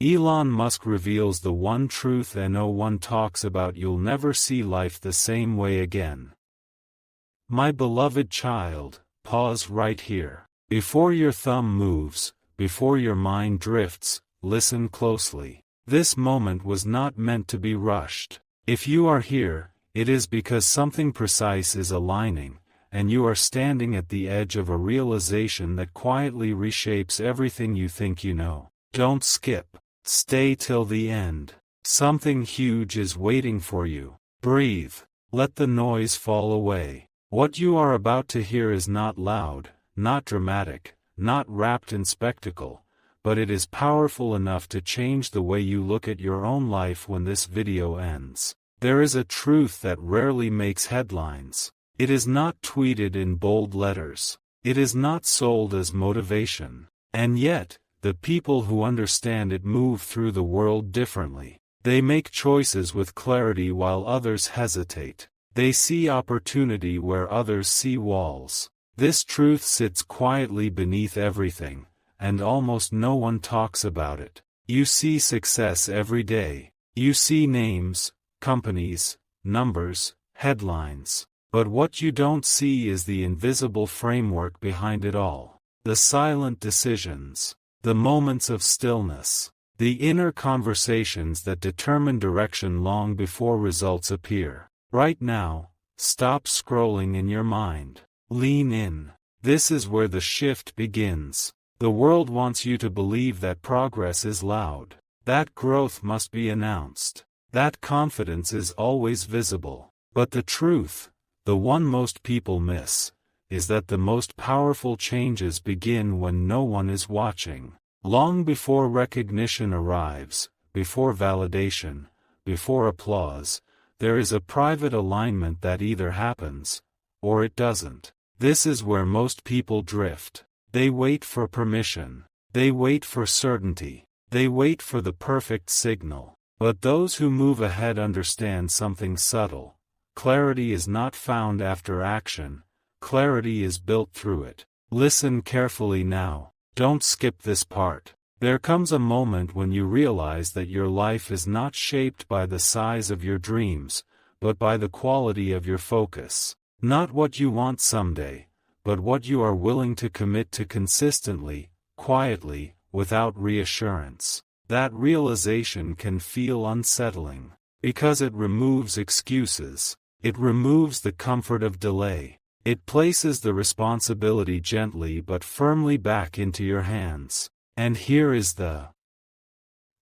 Elon Musk reveals the one truth and no one talks about. You'll never see life the same way again. My beloved child, pause right here. Before your thumb moves, before your mind drifts, listen closely. This moment was not meant to be rushed. If you are here, it is because something precise is aligning, and you are standing at the edge of a realization that quietly reshapes everything you think you know. Don't skip. Stay till the end. Something huge is waiting for you. Breathe. Let the noise fall away. What you are about to hear is not loud, not dramatic, not wrapped in spectacle, but it is powerful enough to change the way you look at your own life when this video ends. There is a truth that rarely makes headlines. It is not tweeted in bold letters. It is not sold as motivation. And yet, the people who understand it move through the world differently. They make choices with clarity while others hesitate. They see opportunity where others see walls. This truth sits quietly beneath everything, and almost no one talks about it. You see success every day. You see names, companies, numbers, headlines. But what you don't see is the invisible framework behind it all. The silent decisions. The moments of stillness. The inner conversations that determine direction long before results appear. Right now, stop scrolling in your mind. Lean in. This is where the shift begins. The world wants you to believe that progress is loud. That growth must be announced. That confidence is always visible. But the truth, the one most people miss, is that the most powerful changes begin when no one is watching. Long before recognition arrives, before validation, before applause, there is a private alignment that either happens, or it doesn't. This is where most people drift. They wait for permission. They wait for certainty. They wait for the perfect signal. But those who move ahead understand something subtle. Clarity is not found after action. Clarity is built through it. Listen carefully now. Don't skip this part. There comes a moment when you realize that your life is not shaped by the size of your dreams, but by the quality of your focus. Not what you want someday, but what you are willing to commit to consistently, quietly, without reassurance. That realization can feel unsettling, because it removes excuses. It removes the comfort of delay. It places the responsibility gently but firmly back into your hands. And here is the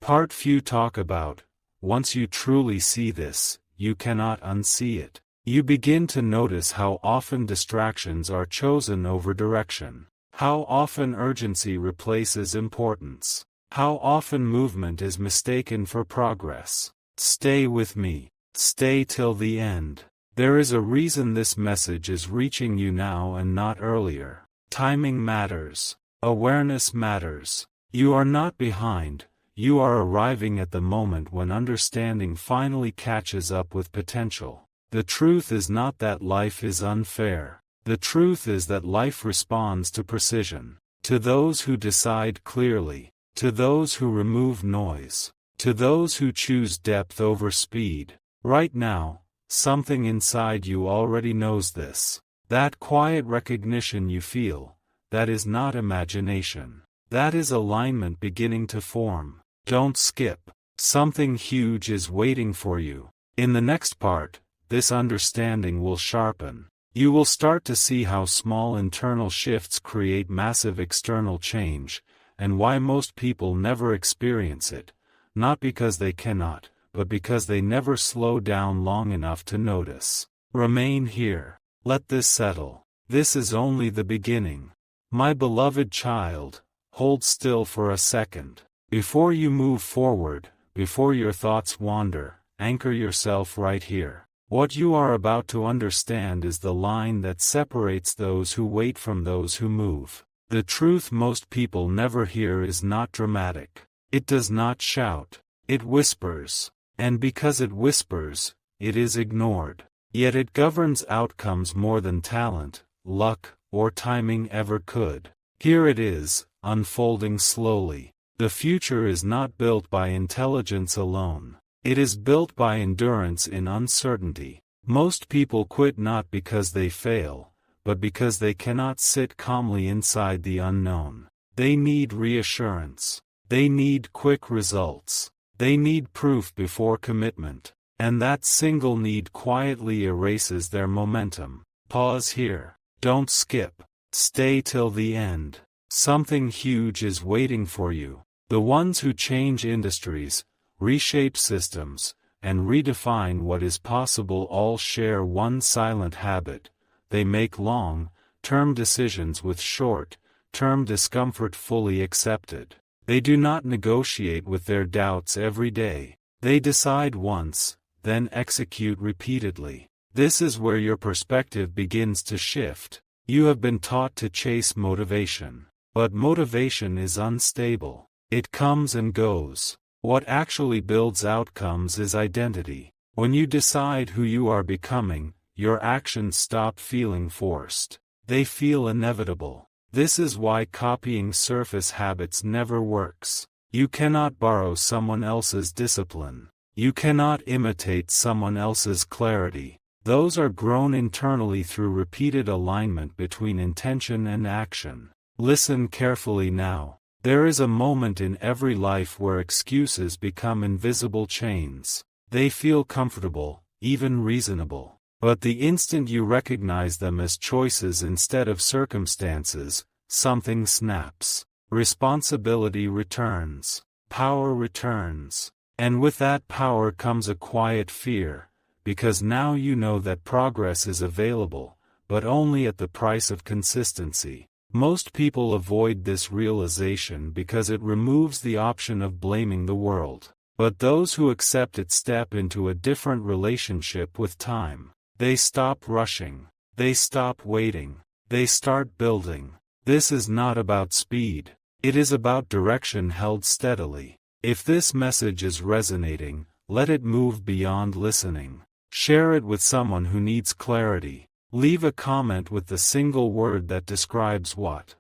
part few talk about. Once you truly see this, you cannot unsee it. You begin to notice how often distractions are chosen over direction. How often urgency replaces importance. How often movement is mistaken for progress. Stay with me. Stay till the end. There is a reason this message is reaching you now and not earlier. Timing matters. Awareness matters. You are not behind. You are arriving at the moment when understanding finally catches up with potential. The truth is not that life is unfair. The truth is that life responds to precision. To those who decide clearly. To those who remove noise. To those who choose depth over speed. Right now, something inside you already knows this. That quiet recognition you feel, that is not imagination. That is alignment beginning to form. Don't skip. Something huge is waiting for you. In the next part, this understanding will sharpen. You will start to see how small internal shifts create massive external change, and why most people never experience it, not because they cannot, but because they never slow down long enough to notice. Remain here. Let this settle. This is only the beginning. My beloved child, hold still for a second. Before you move forward, before your thoughts wander, anchor yourself right here. What you are about to understand is the line that separates those who wait from those who move. The truth most people never hear is not dramatic. It does not shout. It whispers. And because it whispers, it is ignored. Yet it governs outcomes more than talent, luck, or timing ever could. Here it is, unfolding slowly. The future is not built by intelligence alone. It is built by endurance in uncertainty. Most people quit not because they fail, but because they cannot sit calmly inside the unknown. They need reassurance. They need quick results. They need proof before commitment. And that single need quietly erases their momentum. Pause here. Don't skip. Stay till the end. Something huge is waiting for you. The ones who change industries, reshape systems, and redefine what is possible all share one silent habit. They make long-term decisions with short-term discomfort fully accepted. They do not negotiate with their doubts every day. They decide once, then execute repeatedly. This is where your perspective begins to shift. You have been taught to chase motivation. But motivation is unstable. It comes and goes. What actually builds outcomes is identity. When you decide who you are becoming, your actions stop feeling forced. They feel inevitable. This is why copying surface habits never works. You cannot borrow someone else's discipline. You cannot imitate someone else's clarity. Those are grown internally through repeated alignment between intention and action. Listen carefully now. There is a moment in every life where excuses become invisible chains. They feel comfortable, even reasonable. But the instant you recognize them as choices instead of circumstances, something snaps. Responsibility returns. Power returns. And with that power comes a quiet fear, because now you know that progress is available, but only at the price of consistency. Most people avoid this realization because it removes the option of blaming the world. But those who accept it step into a different relationship with time. They stop rushing. They stop waiting. They start building. This is not about speed. It is about direction held steadily. If this message is resonating, let it move beyond listening. Share it with someone who needs clarity. Leave a comment with the single word that describes what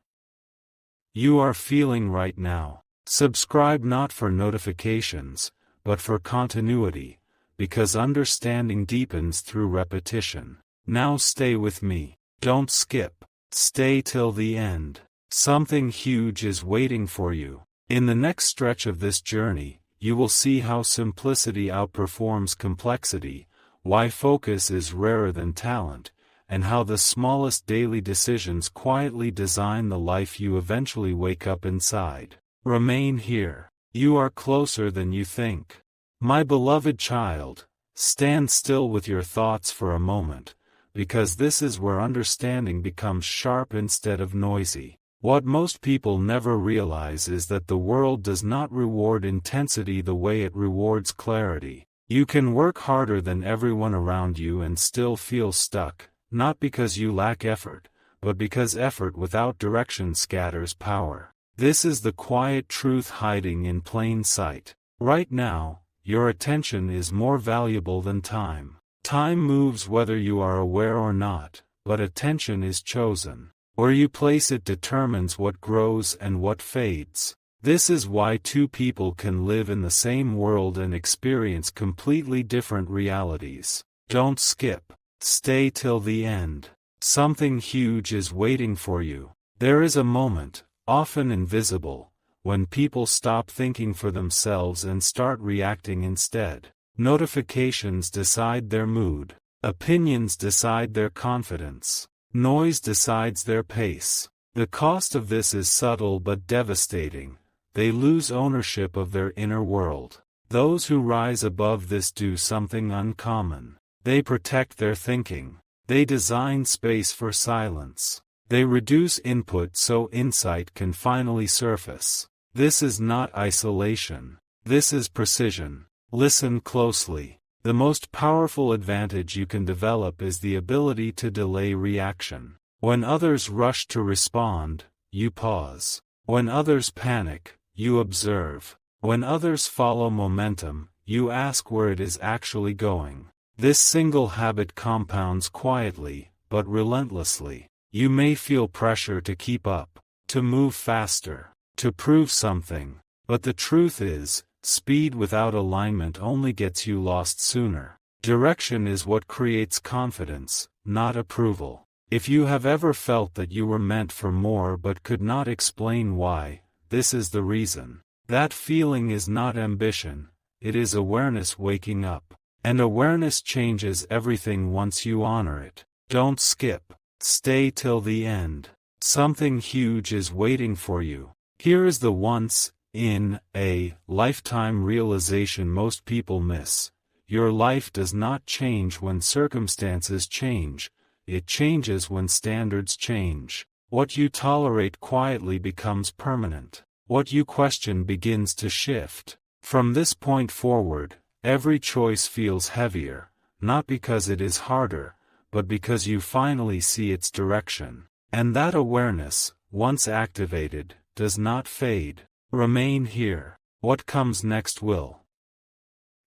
you are feeling right now. Subscribe not for notifications, but for continuity, because understanding deepens through repetition. Now stay with me. Don't skip. Stay till the end. Something huge is waiting for you. In the next stretch of this journey, you will see how simplicity outperforms complexity, why focus is rarer than talent, and how the smallest daily decisions quietly design the life you eventually wake up inside. Remain here. You are closer than you think. My beloved child, stand still with your thoughts for a moment, because this is where understanding becomes sharp instead of noisy. What most people never realize is that the world does not reward intensity the way it rewards clarity. You can work harder than everyone around you and still feel stuck. Not because you lack effort, but because effort without direction scatters power. This is the quiet truth hiding in plain sight. Right now, your attention is more valuable than time. Time moves whether you are aware or not, but attention is chosen. Where you place it determines what grows and what fades. This is why two people can live in the same world and experience completely different realities. Don't skip. Stay till the end. Something huge is waiting for you. There is a moment, often invisible, when people stop thinking for themselves and start reacting instead. Notifications decide their mood. Opinions decide their confidence. Noise decides their pace. The cost of this is subtle but devastating. They lose ownership of their inner world. Those who rise above this do something uncommon. They protect their thinking. They design space for silence. They reduce input so insight can finally surface. This is not isolation. This is precision. Listen closely. The most powerful advantage you can develop is the ability to delay reaction. When others rush to respond, you pause. When others panic, you observe. When others follow momentum, you ask where it is actually going. This single habit compounds quietly, but relentlessly. You may feel pressure to keep up, to move faster, to prove something. But the truth is, speed without alignment only gets you lost sooner. Direction is what creates confidence, not approval. If you have ever felt that you were meant for more but could not explain why, this is the reason. That feeling is not ambition, it is awareness waking up. And awareness changes everything once you honor it. Don't skip. Stay till the end. Something huge is waiting for you. Here is the once in a lifetime realization most people miss. Your life does not change when circumstances change. It changes when standards change. What you tolerate quietly becomes permanent. What you question begins to shift. From this point forward, every choice feels heavier, not because it is harder, but because you finally see its direction. And that awareness, once activated, does not fade. Remain here. What comes next will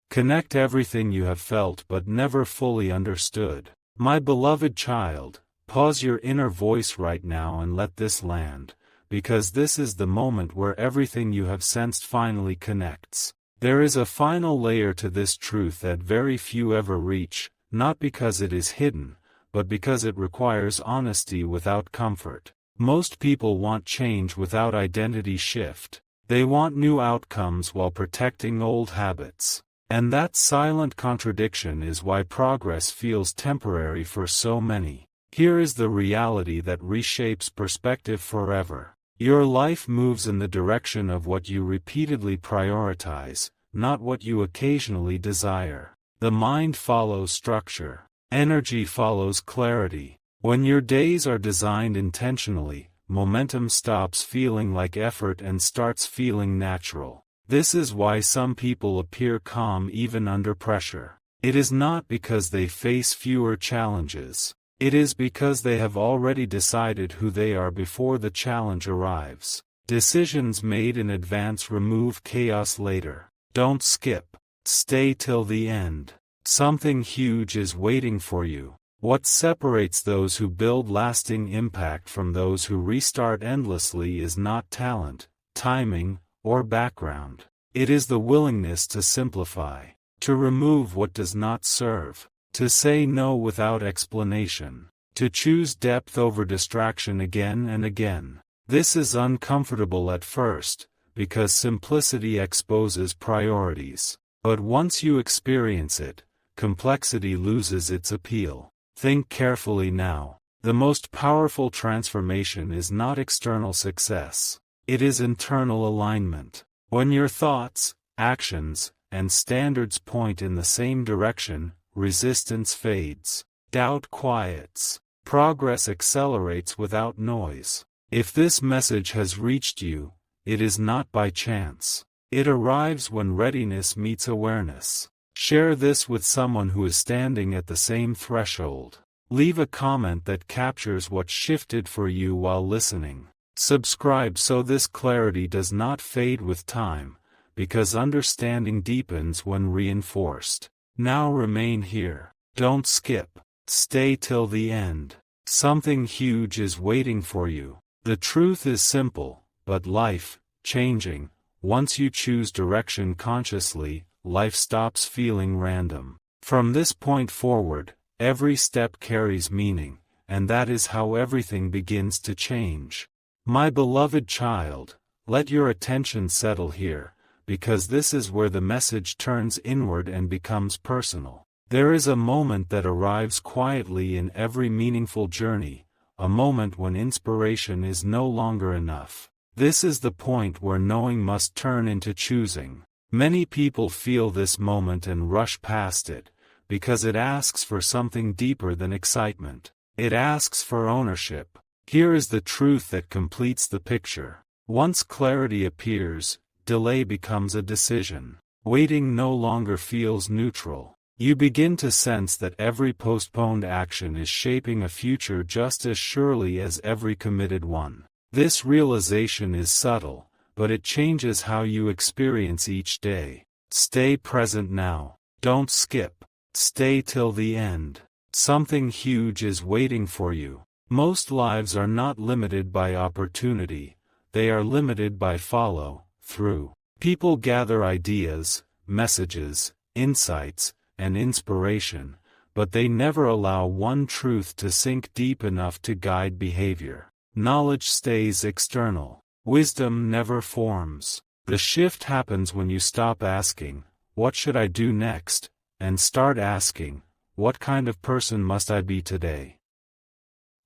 connect everything you have felt but never fully understood. My beloved child, pause your inner voice right now and let this land, because this is the moment where everything you have sensed finally connects. There is a final layer to this truth that very few ever reach, not because it is hidden, but because it requires honesty without comfort. Most people want change without identity shift. They want new outcomes while protecting old habits. And that silent contradiction is why progress feels temporary for so many. Here is the reality that reshapes perspective forever. Your life moves in the direction of what you repeatedly prioritize, not what you occasionally desire. The mind follows structure. Energy follows clarity. When your days are designed intentionally, momentum stops feeling like effort and starts feeling natural. This is why some people appear calm even under pressure. It is not because they face fewer challenges. It is because they have already decided who they are before the challenge arrives. Decisions made in advance remove chaos later. Don't skip. Stay till the end. Something huge is waiting for you. What separates those who build lasting impact from those who restart endlessly is not talent, timing, or background. It is the willingness to simplify, to remove what does not serve, to say no without explanation, to choose depth over distraction again and again. This is uncomfortable at first, because simplicity exposes priorities. But once you experience it, complexity loses its appeal. Think carefully now. The most powerful transformation is not external success. It is internal alignment. When your thoughts, actions, and standards point in the same direction, resistance fades. Doubt quiets. Progress accelerates without noise. If this message has reached you, it is not by chance. It arrives when readiness meets awareness. Share this with someone who is standing at the same threshold. Leave a comment that captures what shifted for you while listening. Subscribe so this clarity does not fade with time, because understanding deepens when reinforced. Now remain here. Don't skip. Stay till the end. Something huge is waiting for you. The truth is simple, but life-changing. Once you choose direction consciously, life stops feeling random. From this point forward, every step carries meaning, and that is how everything begins to change. My beloved child, let your attention settle here, because this is where the message turns inward and becomes personal. There is a moment that arrives quietly in every meaningful journey, a moment when inspiration is no longer enough. This is the point where knowing must turn into choosing. Many people feel this moment and rush past it, because it asks for something deeper than excitement. It asks for ownership. Here is the truth that completes the picture. Once clarity appears, delay becomes a decision. Waiting no longer feels neutral. You begin to sense that every postponed action is shaping a future just as surely as every committed one. This realization is subtle, but it changes how you experience each day. Stay present now. Don't skip. Stay till the end. Something huge is waiting for you. Most lives are not limited by opportunity, they are limited by follow-through. People gather ideas, messages, insights, and inspiration, but they never allow one truth to sink deep enough to guide behavior. Knowledge stays external. Wisdom never forms. The shift happens when you stop asking, "What should I do next?" and start asking, "What kind of person must I be today?"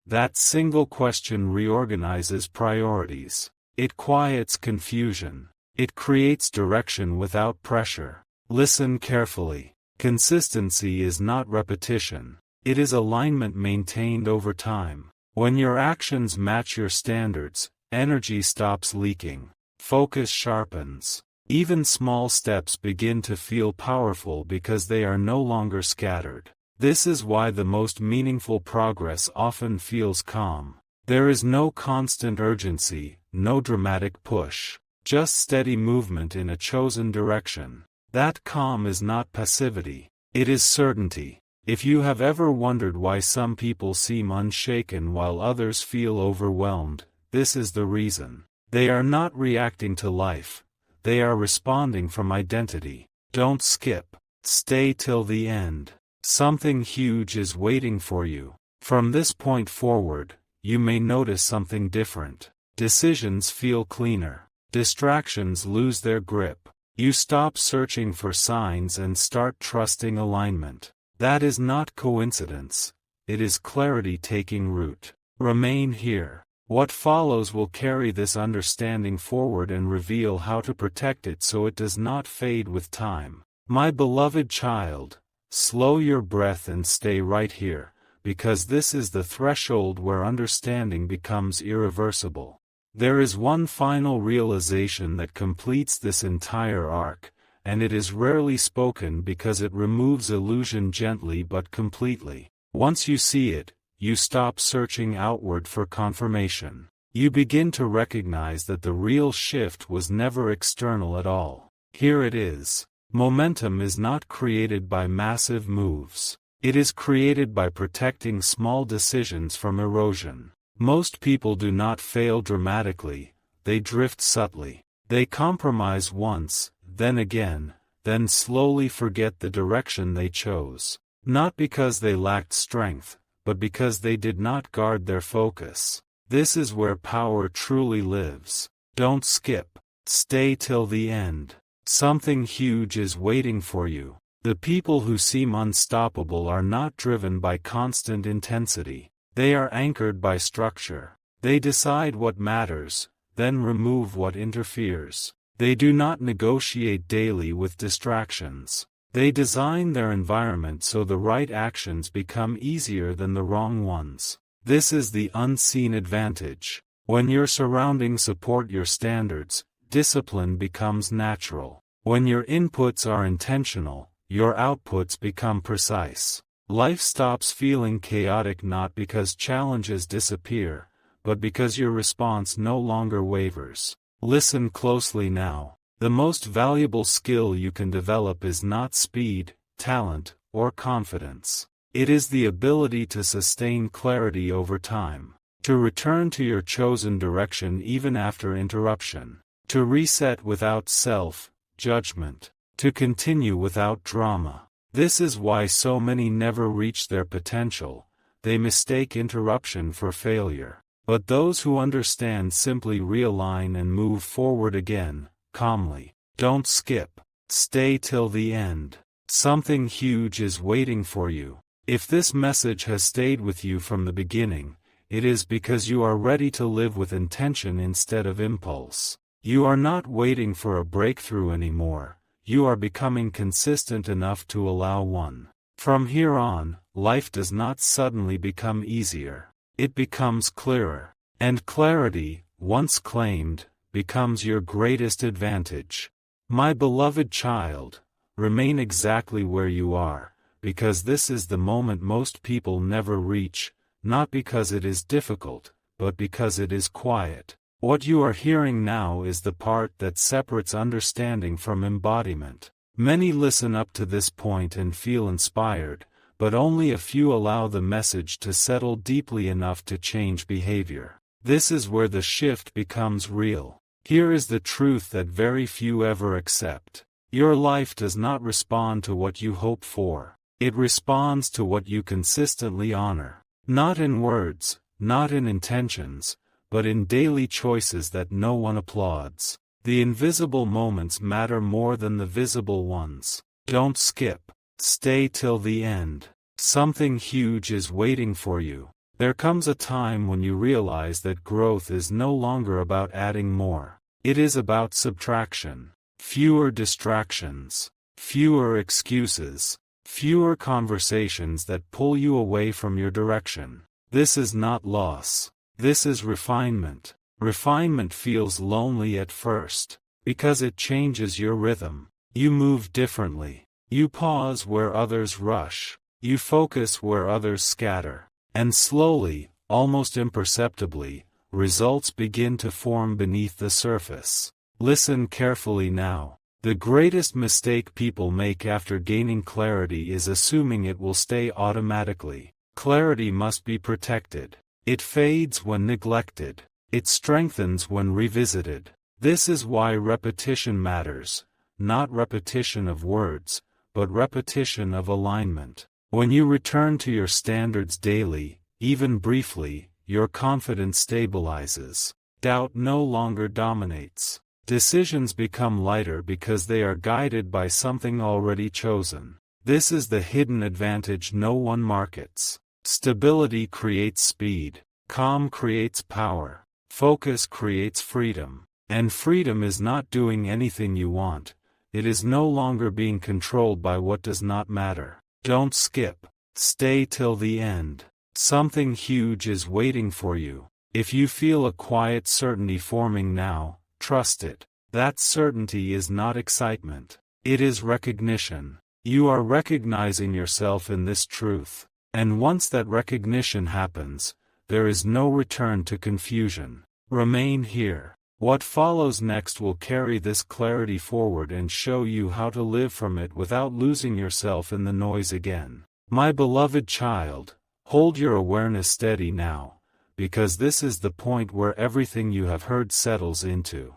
That single question reorganizes priorities. It quiets confusion. It creates direction without pressure. Listen carefully. Consistency is not repetition. It is alignment maintained over time. When your actions match your standards, energy stops leaking. Focus sharpens. Even small steps begin to feel powerful because they are no longer scattered. This is why the most meaningful progress often feels calm. There is no constant urgency, no dramatic push. Just steady movement in a chosen direction. That calm is not passivity. It is certainty. If you have ever wondered why some people seem unshaken while others feel overwhelmed, this is the reason. They are not reacting to life. They are responding from identity. Don't skip. Stay till the end. Something huge is waiting for you. From this point forward, you may notice something different. Decisions feel cleaner. Distractions lose their grip. You stop searching for signs and start trusting alignment. That is not coincidence. It is clarity taking root. Remain here. What follows will carry this understanding forward and reveal how to protect it so it does not fade with time. My beloved child, slow your breath and stay right here, because this is the threshold where understanding becomes irreversible. There is one final realization that completes this entire arc, and it is rarely spoken because it removes illusion gently but completely. Once you see it, you stop searching outward for confirmation. You begin to recognize that the real shift was never external at all. Here it is. Momentum is not created by massive moves. It is created by protecting small decisions from erosion. Most people do not fail dramatically, they drift subtly. They compromise once, then again, then slowly forget the direction they chose. Not because they lacked strength, but because they did not guard their focus. This is where power truly lives. Don't skip. Stay till the end. Something huge is waiting for you. The people who seem unstoppable are not driven by constant intensity. They are anchored by structure. They decide what matters, then remove what interferes. They do not negotiate daily with distractions. They design their environment so the right actions become easier than the wrong ones. This is the unseen advantage. When your surroundings support your standards, discipline becomes natural. When your inputs are intentional, your outputs become precise. Life stops feeling chaotic not because challenges disappear, but because your response no longer wavers. Listen closely now. The most valuable skill you can develop is not speed, talent, or confidence. It is the ability to sustain clarity over time, to return to your chosen direction even after interruption, to reset without self-judgment, to continue without drama. This is why so many never reach their potential. They mistake interruption for failure. But those who understand simply realign and move forward again, calmly. Don't skip. Stay till the end. Something huge is waiting for you. If this message has stayed with you from the beginning, it is because you are ready to live with intention instead of impulse. You are not waiting for a breakthrough anymore. You are becoming consistent enough to allow one. From here on, life does not suddenly become easier. It becomes clearer. And clarity, once claimed, becomes your greatest advantage. My beloved child, remain exactly where you are, because this is the moment most people never reach, not because it is difficult, but because it is quiet. What you are hearing now is the part that separates understanding from embodiment. Many listen up to this point and feel inspired, but only a few allow the message to settle deeply enough to change behavior. This is where the shift becomes real. Here is the truth that very few ever accept. Your life does not respond to what you hope for. It responds to what you consistently honor. Not in words, not in intentions, but in daily choices that no one applauds. The invisible moments matter more than the visible ones. Don't skip. Stay till the end. Something huge is waiting for you. There comes a time when you realize that growth is no longer about adding more. It is about subtraction. Fewer distractions. Fewer excuses. Fewer conversations that pull you away from your direction. This is not loss. This is refinement. Refinement feels lonely at first, because it changes your rhythm. You move differently. You pause where others rush. You focus where others scatter. And slowly, almost imperceptibly, results begin to form beneath the surface. Listen carefully now. The greatest mistake people make after gaining clarity is assuming it will stay automatically. Clarity must be protected. It fades when neglected. It strengthens when revisited. This is why repetition matters, not repetition of words, but repetition of alignment. When you return to your standards daily, even briefly, your confidence stabilizes. Doubt no longer dominates. Decisions become lighter because they are guided by something already chosen. This is the hidden advantage no one markets. Stability creates speed. Calm creates power. Focus creates freedom. And freedom is not doing anything you want. It is no longer being controlled by what does not matter. Don't skip. Stay till the end. Something huge is waiting for you. If you feel a quiet certainty forming now, trust it. That certainty is not excitement. It is recognition. You are recognizing yourself in this truth. And once that recognition happens, there is no return to confusion. Remain here. What follows next will carry this clarity forward and show you how to live from it without losing yourself in the noise again. My beloved child, hold your awareness steady now, because this is the point where everything you have heard settles into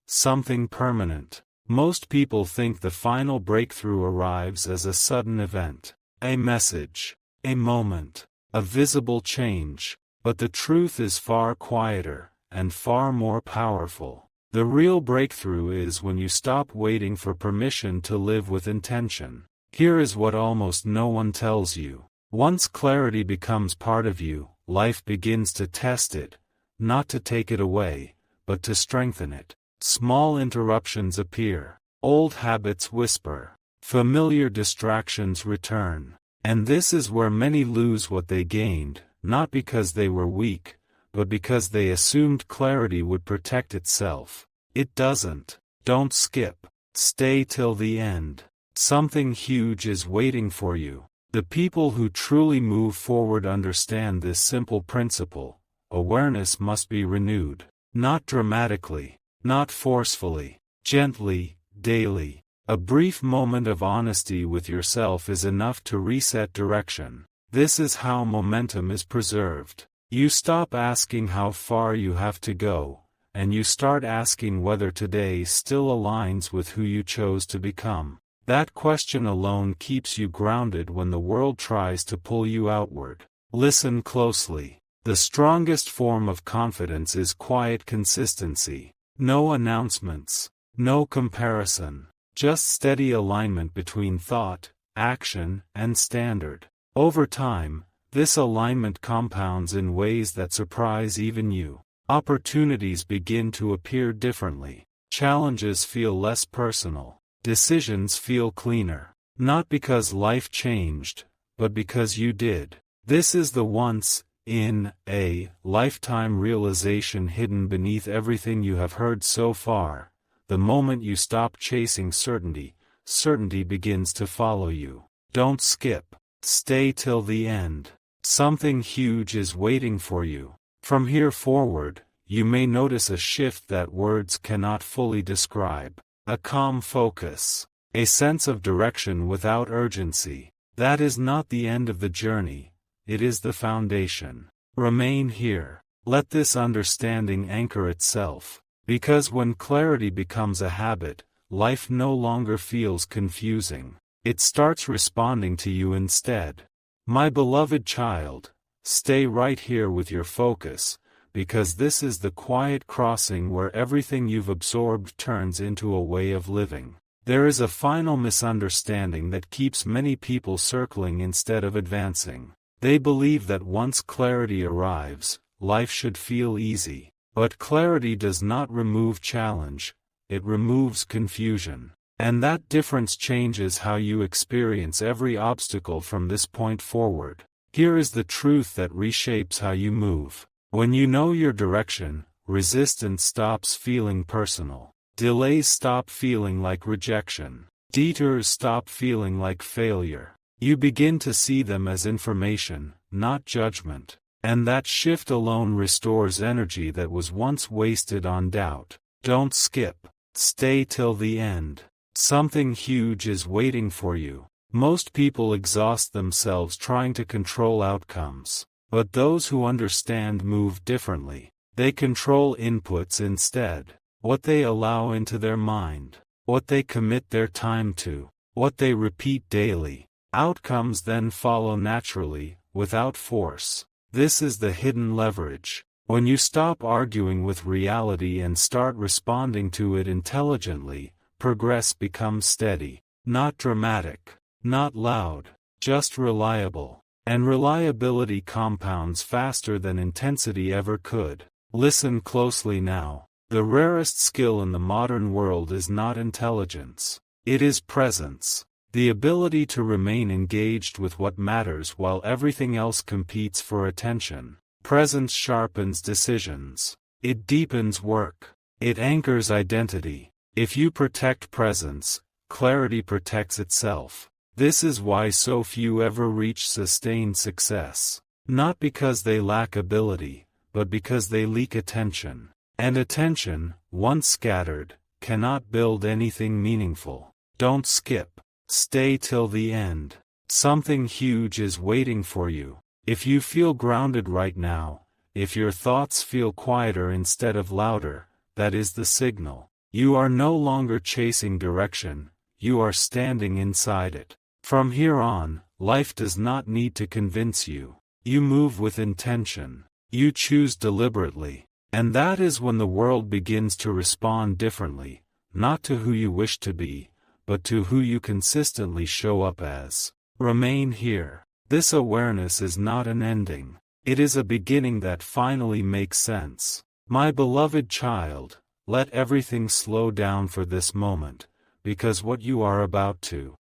something permanent. Most people think the final breakthrough arrives as a sudden event, a message, a moment, a visible change, but the truth is far quieter and far more powerful. The real breakthrough is when you stop waiting for permission to live with intention. Here is what almost no one tells you. Once clarity becomes part of you, life begins to test it, not to take it away, but to strengthen it. Small interruptions appear. Old habits whisper. Familiar distractions return. And this is where many lose what they gained, not because they were weak, but because they assumed clarity would protect itself. It doesn't. Don't skip. Stay till the end. Something huge is waiting for you. The people who truly move forward understand this simple principle. Awareness must be renewed. Not dramatically. Not forcefully. Gently, daily. A brief moment of honesty with yourself is enough to reset direction. This is how momentum is preserved. You stop asking how far you have to go, and you start asking whether today still aligns with who you chose to become. That question alone keeps you grounded when the world tries to pull you outward. Listen closely. The strongest form of confidence is quiet consistency. No announcements. No comparison. Just steady alignment between thought, action, and standard. Over time, this alignment compounds in ways that surprise even you. Opportunities begin to appear differently. Challenges feel less personal. Decisions feel cleaner. Not because life changed, but because you did. This is the once in a lifetime realization hidden beneath everything you have heard so far. The moment you stop chasing certainty, certainty begins to follow you. Don't skip. Stay till the end. Something huge is waiting for you. From here forward, you may notice a shift that words cannot fully describe. A calm focus. A sense of direction without urgency. That is not the end of the journey. It is the foundation. Remain here. Let this understanding anchor itself. Because when clarity becomes a habit, life no longer feels confusing. It starts responding to you instead. My beloved child, stay right here with your focus, because this is the quiet crossing where everything you've absorbed turns into a way of living. There is a final misunderstanding that keeps many people circling instead of advancing. They believe that once clarity arrives, life should feel easy. But clarity does not remove challenge, it removes confusion. And that difference changes how you experience every obstacle from this point forward. Here is the truth that reshapes how you move. When you know your direction, resistance stops feeling personal. Delays stop feeling like rejection. Detours stop feeling like failure. You begin to see them as information, not judgment. And that shift alone restores energy that was once wasted on doubt. Don't skip. Stay till the end. Something huge is waiting for you. Most people exhaust themselves trying to control outcomes. But those who understand move differently. They control inputs instead. What they allow into their mind. What they commit their time to. What they repeat daily. Outcomes then follow naturally, without force. This is the hidden leverage. When you stop arguing with reality and start responding to it intelligently, progress becomes steady. Not dramatic. Not loud. Just reliable. And reliability compounds faster than intensity ever could. Listen closely now. The rarest skill in the modern world is not intelligence. It is presence. The ability to remain engaged with what matters while everything else competes for attention. Presence sharpens decisions. It deepens work. It anchors identity. If you protect presence, clarity protects itself. This is why so few ever reach sustained success. Not because they lack ability, but because they leak attention. And attention, once scattered, cannot build anything meaningful. Don't skip. Stay till the end. Something huge is waiting for you. If you feel grounded right now, if your thoughts feel quieter instead of louder, that is the signal. You are no longer chasing direction, you are standing inside it. From here on, life does not need to convince you. You move with intention. You choose deliberately. And that is when the world begins to respond differently, not to who you wish to be, but to who you consistently show up as. Remain here. This awareness is not an ending. It is a beginning that finally makes sense. My beloved child, let everything slow down for this moment, because what you are about to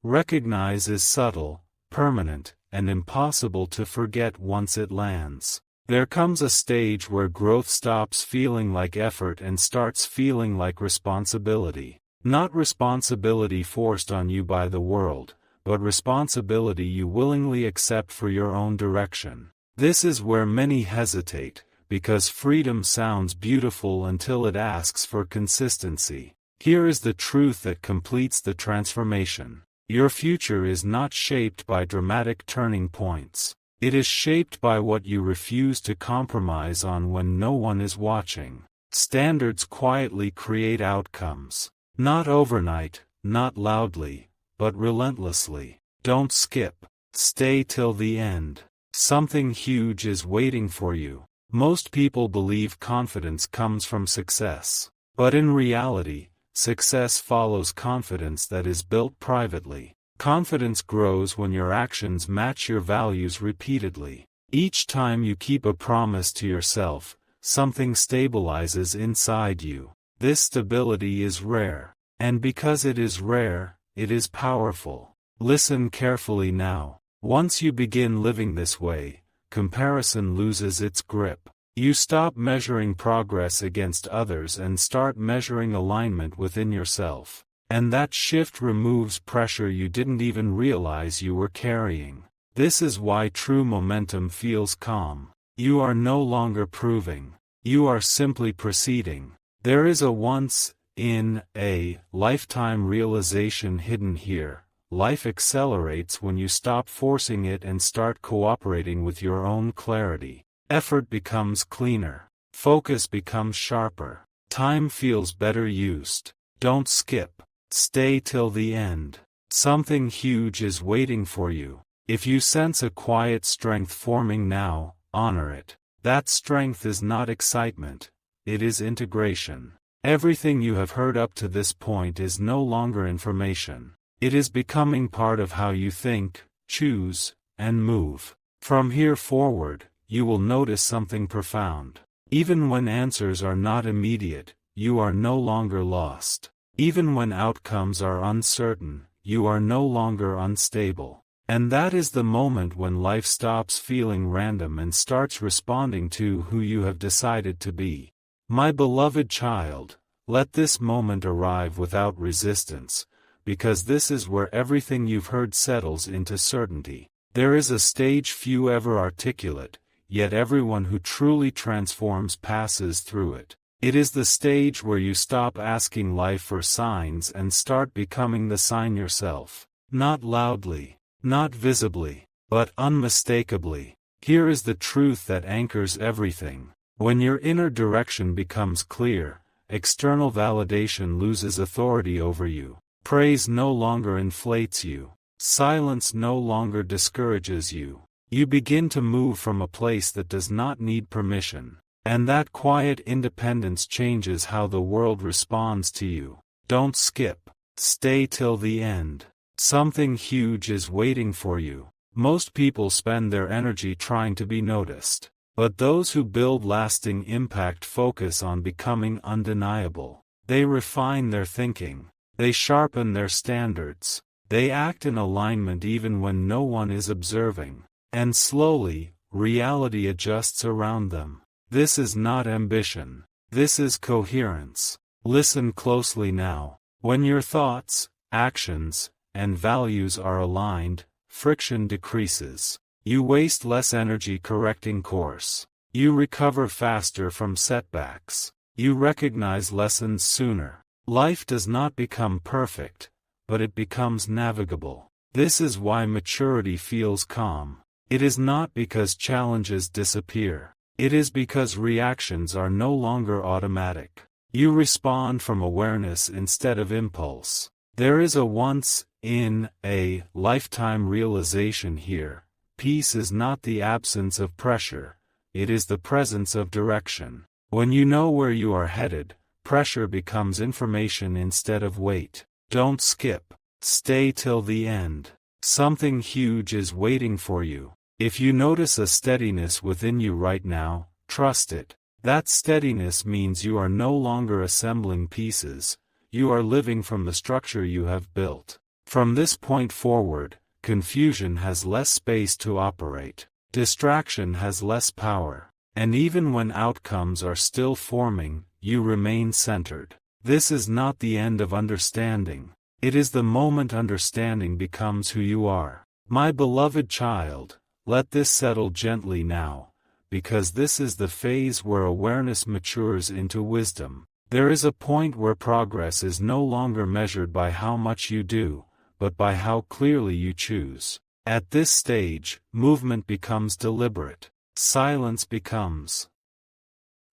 recognize is subtle, permanent, and impossible to forget once it lands. There comes a stage where growth stops feeling like effort and starts feeling like responsibility. Not responsibility forced on you by the world, but responsibility you willingly accept for your own direction. This is where many hesitate, because freedom sounds beautiful until it asks for consistency. Here is the truth that completes the transformation. Your future is not shaped by dramatic turning points. It is shaped by what you refuse to compromise on when no one is watching. Standards quietly create outcomes. Not overnight, not loudly, but relentlessly. Don't skip. Stay till the end. Something huge is waiting for you. Most people believe confidence comes from success. But in reality, success follows confidence that is built privately. Confidence grows when your actions match your values repeatedly. Each time you keep a promise to yourself, something stabilizes inside you. This stability is rare. And because it is rare, it is powerful. Listen carefully now. Once you begin living this way, comparison loses its grip. You stop measuring progress against others and start measuring alignment within yourself. And that shift removes pressure you didn't even realize you were carrying. This is why true momentum feels calm. You are no longer proving. You are simply proceeding. There is a once-in-a-lifetime realization hidden here. Life accelerates when you stop forcing it and start cooperating with your own clarity. Effort becomes cleaner. Focus becomes sharper. Time feels better used. Don't skip. Stay till the end. Something huge is waiting for you. If you sense a quiet strength forming now, honor it. That strength is not excitement. It is integration. Everything you have heard up to this point is no longer information. It is becoming part of how you think, choose, and move. From here forward, you will notice something profound. Even when answers are not immediate, you are no longer lost. Even when outcomes are uncertain, you are no longer unstable. And that is the moment when life stops feeling random and starts responding to who you have decided to be. My beloved child, let this moment arrive without resistance, because this is where everything you've heard settles into certainty. There is a stage few ever articulate, yet everyone who truly transforms passes through it. It is the stage where you stop asking life for signs and start becoming the sign yourself. Not loudly, not visibly, but unmistakably. Here is the truth that anchors everything. When your inner direction becomes clear, external validation loses authority over you. Praise no longer inflates you. Silence no longer discourages you. You begin to move from a place that does not need permission. And that quiet independence changes how the world responds to you. Don't skip. Stay till the end. Something huge is waiting for you. Most people spend their energy trying to be noticed. But those who build lasting impact focus on becoming undeniable. They refine their thinking. They sharpen their standards. They act in alignment even when no one is observing. And slowly, reality adjusts around them. This is not ambition. This is coherence. Listen closely now. When your thoughts, actions, and values are aligned, friction decreases. You waste less energy correcting course. You recover faster from setbacks. You recognize lessons sooner. Life does not become perfect, but it becomes navigable. This is why maturity feels calm. It is not because challenges disappear. It is because reactions are no longer automatic. You respond from awareness instead of impulse. There is a once-in-a-lifetime realization here. Peace is not the absence of pressure, it is the presence of direction. When you know where you are headed, pressure becomes information instead of weight. Don't skip. Stay till the end. Something huge is waiting for you. If you notice a steadiness within you right now, trust it. That steadiness means you are no longer assembling pieces, you are living from the structure you have built. From this point forward, confusion has less space to operate. Distraction has less power. And even when outcomes are still forming, you remain centered. This is not the end of understanding. It is the moment understanding becomes who you are. My beloved child, let this settle gently now, because this is the phase where awareness matures into wisdom. There is a point where progress is no longer measured by how much you do, but by how clearly you choose. At this stage, movement becomes deliberate. Silence becomes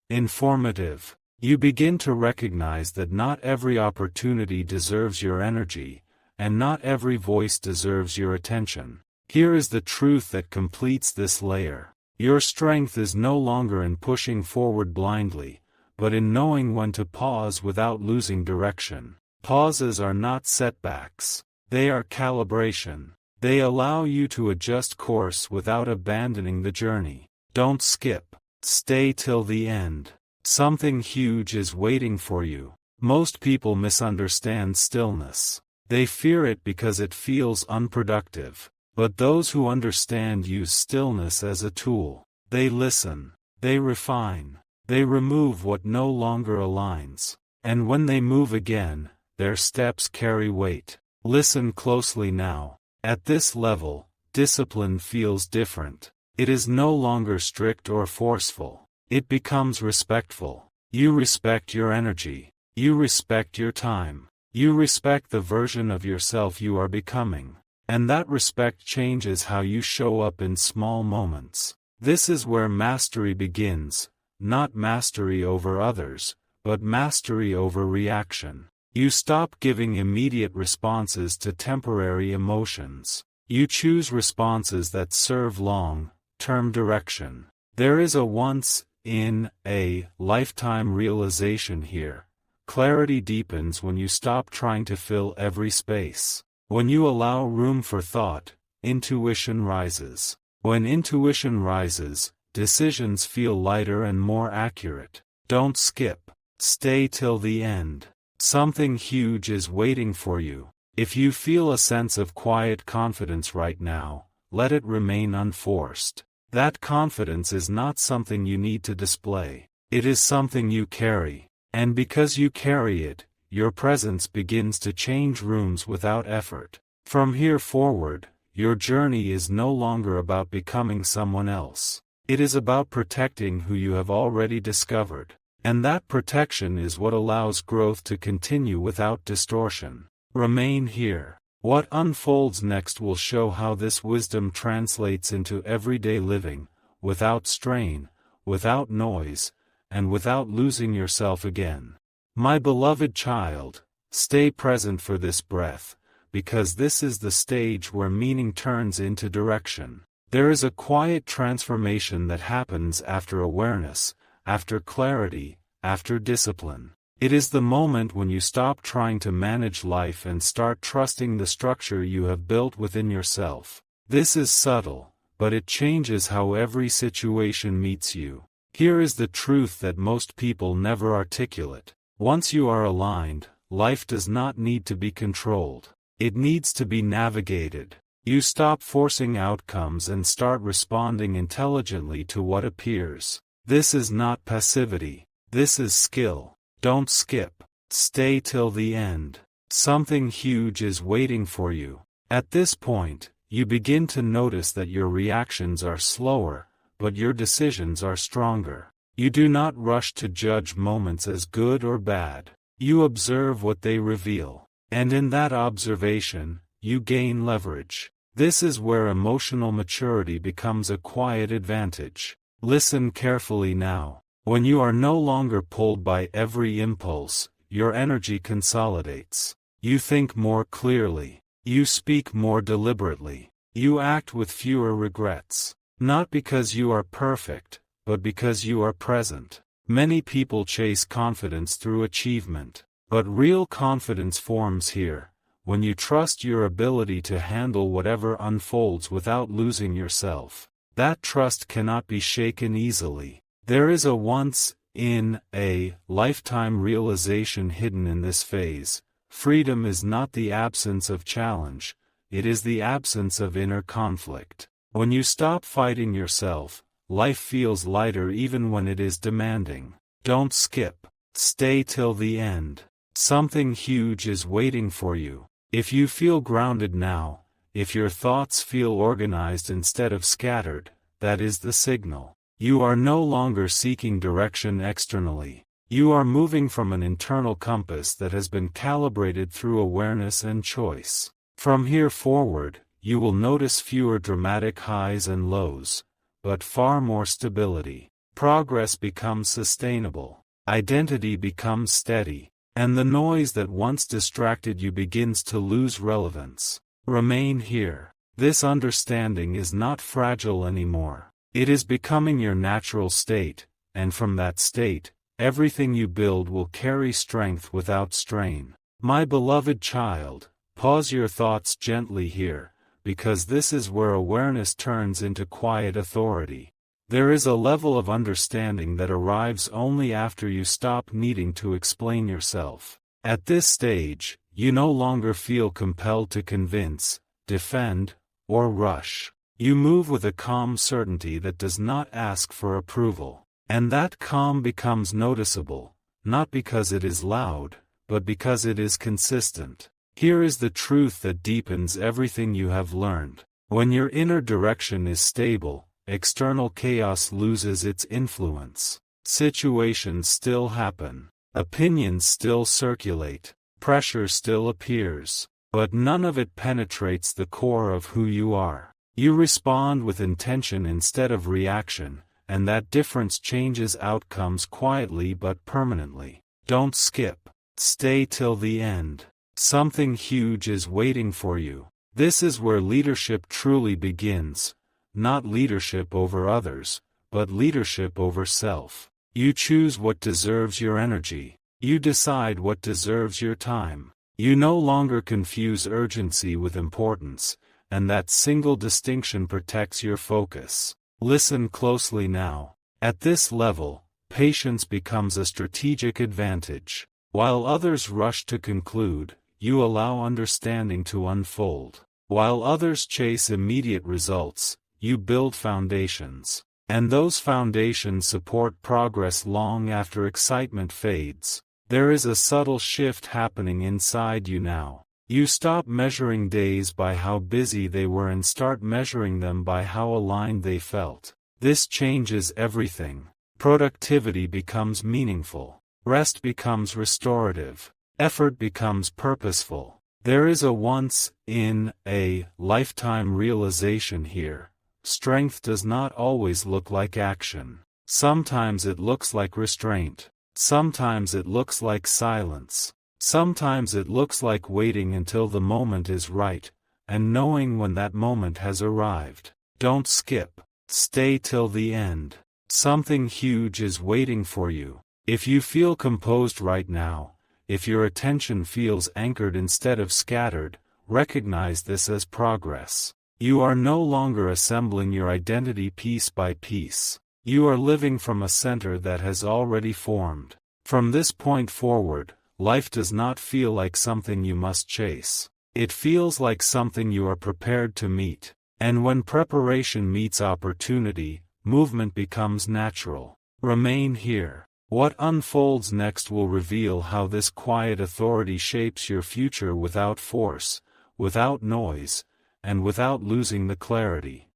informative. You begin to recognize that not every opportunity deserves your energy, and not every voice deserves your attention. Here is the truth that completes this layer. Your strength is no longer in pushing forward blindly, but in knowing when to pause without losing direction. Pauses are not setbacks. They are calibration. They allow you to adjust course without abandoning the journey. Don't skip. Stay till the end. Something huge is waiting for you. Most people misunderstand stillness. They fear it because it feels unproductive. But those who understand use stillness as a tool. They listen. They refine. They remove what no longer aligns. And when they move again, their steps carry weight. Listen closely now. At this level, discipline feels different. It is no longer strict or forceful. It becomes respectful. You respect your energy. You respect your time. You respect the version of yourself you are becoming. And that respect changes how you show up in small moments. This is where mastery begins, not mastery over others, but mastery over reaction. You stop giving immediate responses to temporary emotions. You choose responses that serve long-term direction. There is a once-in-a-lifetime realization here. Clarity deepens when you stop trying to fill every space. When you allow room for thought, intuition rises. When intuition rises, decisions feel lighter and more accurate. Don't skip. Stay till the end. Something huge is waiting for you. If you feel a sense of quiet confidence right now, let it remain unforced. That confidence is not something you need to display. It is something you carry. And because you carry it, your presence begins to change rooms without effort. From here forward, your journey is no longer about becoming someone else. It is about protecting who you have already discovered. And that protection is what allows growth to continue without distortion. Remain here. What unfolds next will show how this wisdom translates into everyday living, without strain, without noise, and without losing yourself again. My beloved child, stay present for this breath, because this is the stage where meaning turns into direction. There is a quiet transformation that happens after awareness, after clarity, after discipline. It is the moment when you stop trying to manage life and start trusting the structure you have built within yourself. This is subtle, but it changes how every situation meets you. Here is the truth that most people never articulate. Once you are aligned, life does not need to be controlled. It needs to be navigated. You stop forcing outcomes and start responding intelligently to what appears. This is not passivity. This is skill. Don't skip. Stay till the end. Something huge is waiting for you. At this point, you begin to notice that your reactions are slower, but your decisions are stronger. You do not rush to judge moments as good or bad. You observe what they reveal. And in that observation, you gain leverage. This is where emotional maturity becomes a quiet advantage. Listen carefully now. When you are no longer pulled by every impulse, your energy consolidates. You think more clearly. You speak more deliberately. You act with fewer regrets. Not because you are perfect, but because you are present. Many people chase confidence through achievement, but real confidence forms here, when you trust your ability to handle whatever unfolds without losing yourself. That trust cannot be shaken easily. There is a once-in-a-lifetime realization hidden in this phase. Freedom is not the absence of challenge, it is the absence of inner conflict. When you stop fighting yourself, life feels lighter even when it is demanding. Don't skip. Stay till the end. Something huge is waiting for you. If you feel grounded now, if your thoughts feel organized instead of scattered, that is the signal. You are no longer seeking direction externally. You are moving from an internal compass that has been calibrated through awareness and choice. From here forward, you will notice fewer dramatic highs and lows, but far more stability. Progress becomes sustainable. Identity becomes steady. And the noise that once distracted you begins to lose relevance. Remain here. This understanding is not fragile anymore. It is becoming your natural state, and from that state, everything you build will carry strength without strain. My beloved child, pause your thoughts gently here, because this is where awareness turns into quiet authority. There is a level of understanding that arrives only after you stop needing to explain yourself. At this stage, you no longer feel compelled to convince, defend, or rush. You move with a calm certainty that does not ask for approval. And that calm becomes noticeable, not because it is loud, but because it is consistent. Here is the truth that deepens everything you have learned. When your inner direction is stable, external chaos loses its influence. Situations still happen. Opinions still circulate. Pressure still appears. But none of it penetrates the core of who you are. You respond with intention instead of reaction, and that difference changes outcomes quietly but permanently. Don't skip. Stay till the end. Something huge is waiting for you. This is where leadership truly begins, not leadership over others, but leadership over self. You choose what deserves your energy. You decide what deserves your time. You no longer confuse urgency with importance, and that single distinction protects your focus. Listen closely now. At this level, patience becomes a strategic advantage. While others rush to conclude, you allow understanding to unfold. While others chase immediate results, you build foundations. And those foundations support progress long after excitement fades. There is a subtle shift happening inside you now. You stop measuring days by how busy they were and start measuring them by how aligned they felt. This changes everything. Productivity becomes meaningful. Rest becomes restorative. Effort becomes purposeful. There is a once-in-a-lifetime realization here. Strength does not always look like action. Sometimes it looks like restraint. Sometimes it looks like silence. Sometimes it looks like waiting until the moment is right, and knowing when that moment has arrived. Don't skip. Stay till the end. Something huge is waiting for you. If you feel composed right now, if your attention feels anchored instead of scattered, recognize this as progress. You are no longer assembling your identity piece by piece. You are living from a center that has already formed. From this point forward, life does not feel like something you must chase. It feels like something you are prepared to meet. And when preparation meets opportunity, movement becomes natural. Remain here. What unfolds next will reveal how this quiet authority shapes your future without force, without noise, and without losing the clarity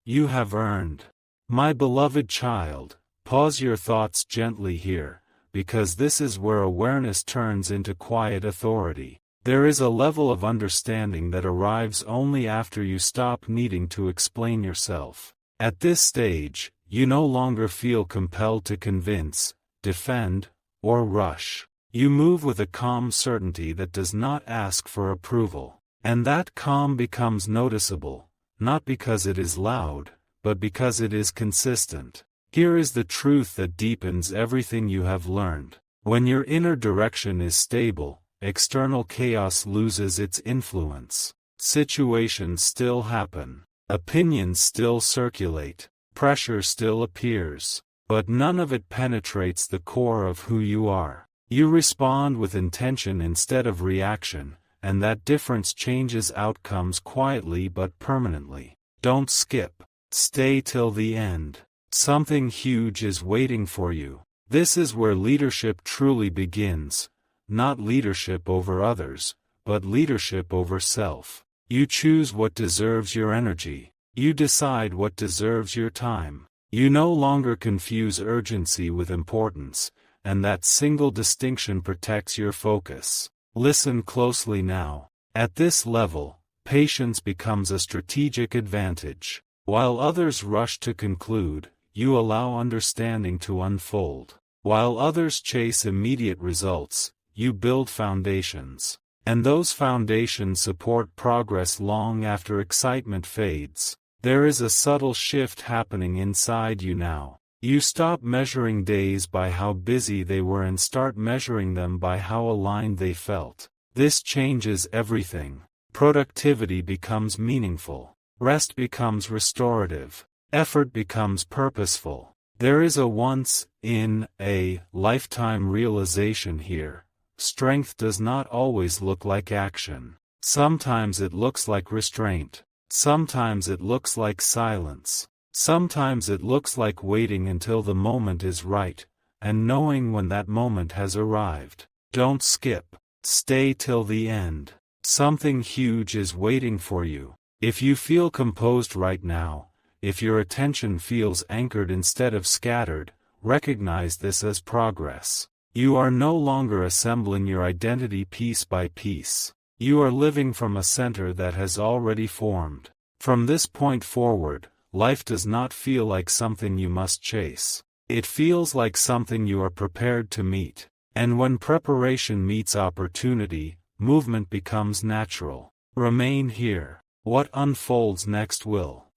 you have earned. My beloved child, pause your thoughts gently here, because this is where awareness turns into quiet authority. There is a level of understanding that arrives only after you stop needing to explain yourself. At this stage, you no longer feel compelled to convince, defend, or rush. You move with a calm certainty that does not ask for approval. And that calm becomes noticeable, not because it is loud, but because it is consistent. Here is the truth that deepens everything you have learned. When your inner direction is stable, external chaos loses its influence. Situations still happen. Opinions still circulate. Pressure still appears. But none of it penetrates the core of who you are. You respond with intention instead of reaction, and that difference changes outcomes quietly but permanently. Don't skip. Stay till the end. Something huge is waiting for you. This is where leadership truly begins, not leadership over others, but leadership over self. You choose what deserves your energy. You decide what deserves your time. You no longer confuse urgency with importance, and that single distinction protects your focus. Listen closely now. At this level, patience becomes a strategic advantage. While others rush to conclude, you allow understanding to unfold. While others chase immediate results, you build foundations. And those foundations support progress long after excitement fades. There is a subtle shift happening inside you now. You stop measuring days by how busy they were and start measuring them by how aligned they felt. This changes everything. Productivity becomes meaningful. Rest becomes restorative. Effort becomes purposeful. There is a once-in-a-lifetime realization here. Strength does not always look like action. Sometimes it looks like restraint. Sometimes it looks like silence. Sometimes it looks like waiting until the moment is right, and knowing when that moment has arrived. Don't skip. Stay till the end. Something huge is waiting for you. If you feel composed right now, if your attention feels anchored instead of scattered, recognize this as progress. You are no longer assembling your identity piece by piece. You are living from a center that has already formed. From this point forward, life does not feel like something you must chase. It feels like something you are prepared to meet. And when preparation meets opportunity, movement becomes natural. Remain here. What unfolds next will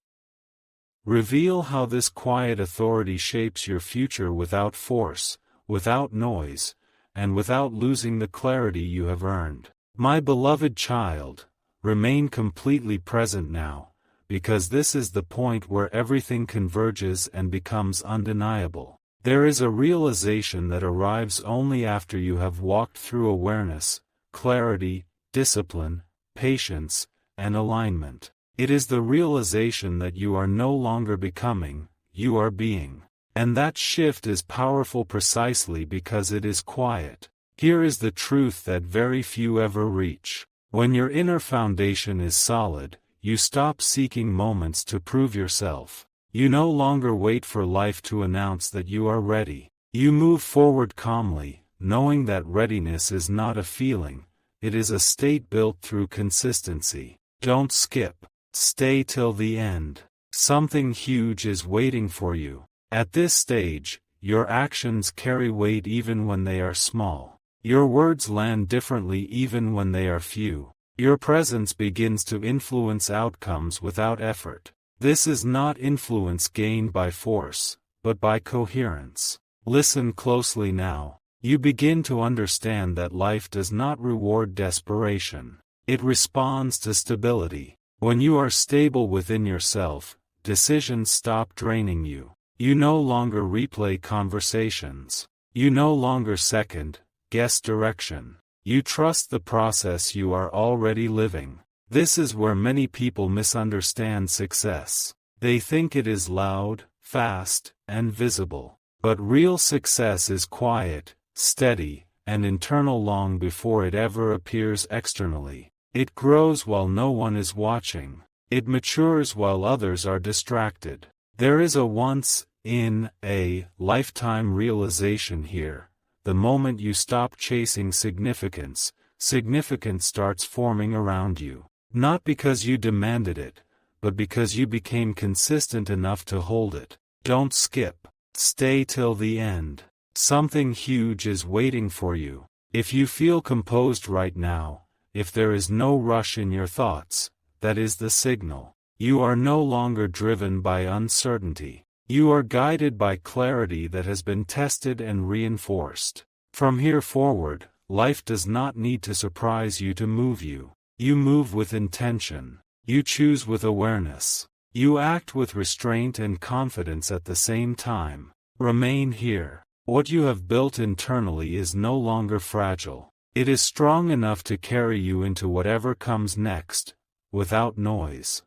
reveal how this quiet authority shapes your future without force, without noise, and without losing the clarity you have earned. My beloved child, remain completely present now, because this is the point where everything converges and becomes undeniable. There is a realization that arrives only after you have walked through awareness, clarity, discipline, patience, and alignment. It is the realization that you are no longer becoming, you are being. And that shift is powerful precisely because it is quiet. Here is the truth that very few ever reach. When your inner foundation is solid, you stop seeking moments to prove yourself. You no longer wait for life to announce that you are ready. You move forward calmly, knowing that readiness is not a feeling, it is a state built through consistency. Don't skip. Stay till the end. Something huge is waiting for you. At this stage, your actions carry weight even when they are small. Your words land differently even when they are few. Your presence begins to influence outcomes without effort. This is not influence gained by force, but by coherence. Listen closely now. You begin to understand that life does not reward desperation. It responds to stability. When you are stable within yourself, decisions stop draining you. You no longer replay conversations. You no longer second-guess direction. You trust the process you are already living. This is where many people misunderstand success. They think it is loud, fast, and visible. But real success is quiet, steady, and internal long before it ever appears externally. It grows while no one is watching. It matures while others are distracted. There is a once-in-a-lifetime realization here. The moment you stop chasing significance, significance starts forming around you. Not because you demanded it, but because you became consistent enough to hold it. Don't skip. Stay till the end. Something huge is waiting for you. If you feel composed right now, if there is no rush in your thoughts, that is the signal. You are no longer driven by uncertainty. You are guided by clarity that has been tested and reinforced. From here forward, life does not need to surprise you to move you. You move with intention. You choose with awareness. You act with restraint and confidence at the same time. Remain here. What you have built internally is no longer fragile. It is strong enough to carry you into whatever comes next, without noise,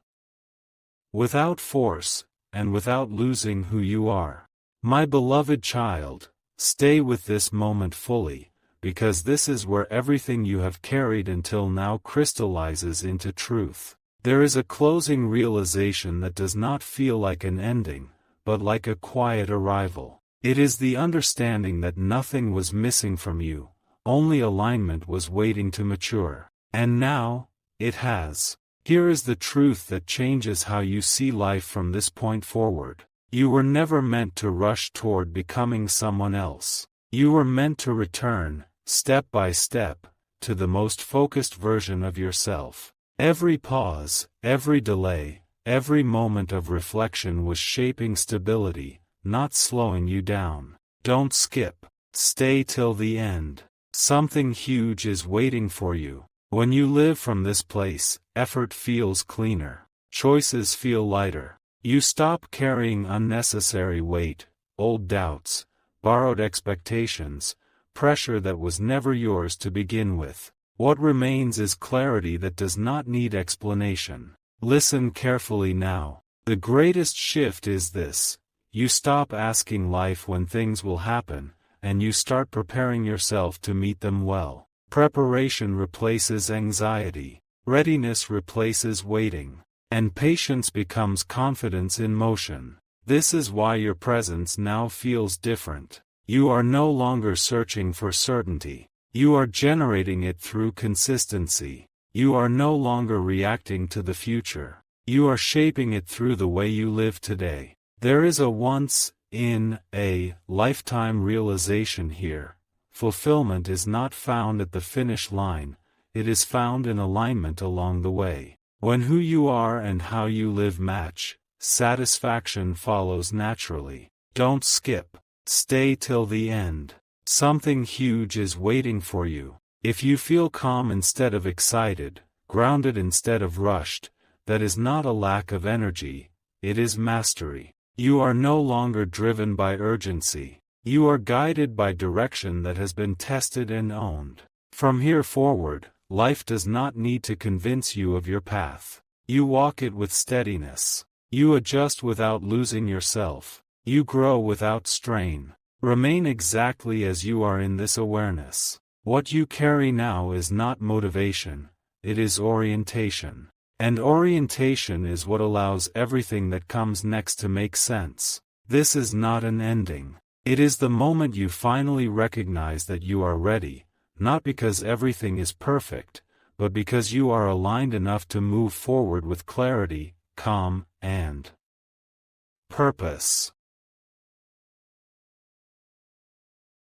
without force, and without losing who you are. My beloved child, stay with this moment fully, because this is where everything you have carried until now crystallizes into truth. There is a closing realization that does not feel like an ending, but like a quiet arrival. It is the understanding that nothing was missing from you. Only alignment was waiting to mature. And now, it has. Here is the truth that changes how you see life from this point forward. You were never meant to rush toward becoming someone else. You were meant to return, step by step, to the most focused version of yourself. Every pause, every delay, every moment of reflection was shaping stability, not slowing you down. Don't skip. Stay till the end. Something huge is waiting for you. When you live from this place, effort feels cleaner. Choices feel lighter. You stop carrying unnecessary weight, old doubts, borrowed expectations, pressure that was never yours to begin with. What remains is clarity that does not need explanation. Listen carefully now. The greatest shift is this. You stop asking life when things will happen, and you start preparing yourself to meet them well. Preparation replaces anxiety. Readiness replaces waiting. And patience becomes confidence in motion. This is why your presence now feels different. You are no longer searching for certainty. You are generating it through consistency. You are no longer reacting to the future. You are shaping it through the way you live today. There is a once-in-a-lifetime realization here. Fulfillment is not found at the finish line, it is found in alignment along the way. When who you are and how you live match, satisfaction follows naturally. Don't skip. Stay till the end. Something huge is waiting for you. If you feel calm instead of excited, grounded instead of rushed, that is not a lack of energy, it is mastery. You are no longer driven by urgency. You are guided by direction that has been tested and owned. From here forward, life does not need to convince you of your path. You walk it with steadiness. You adjust without losing yourself. You grow without strain. Remain exactly as you are in this awareness. What you carry now is not motivation, it is orientation. And orientation is what allows everything that comes next to make sense. This is not an ending. It is the moment you finally recognize that you are ready, not because everything is perfect, but because you are aligned enough to move forward with clarity, calm, and purpose.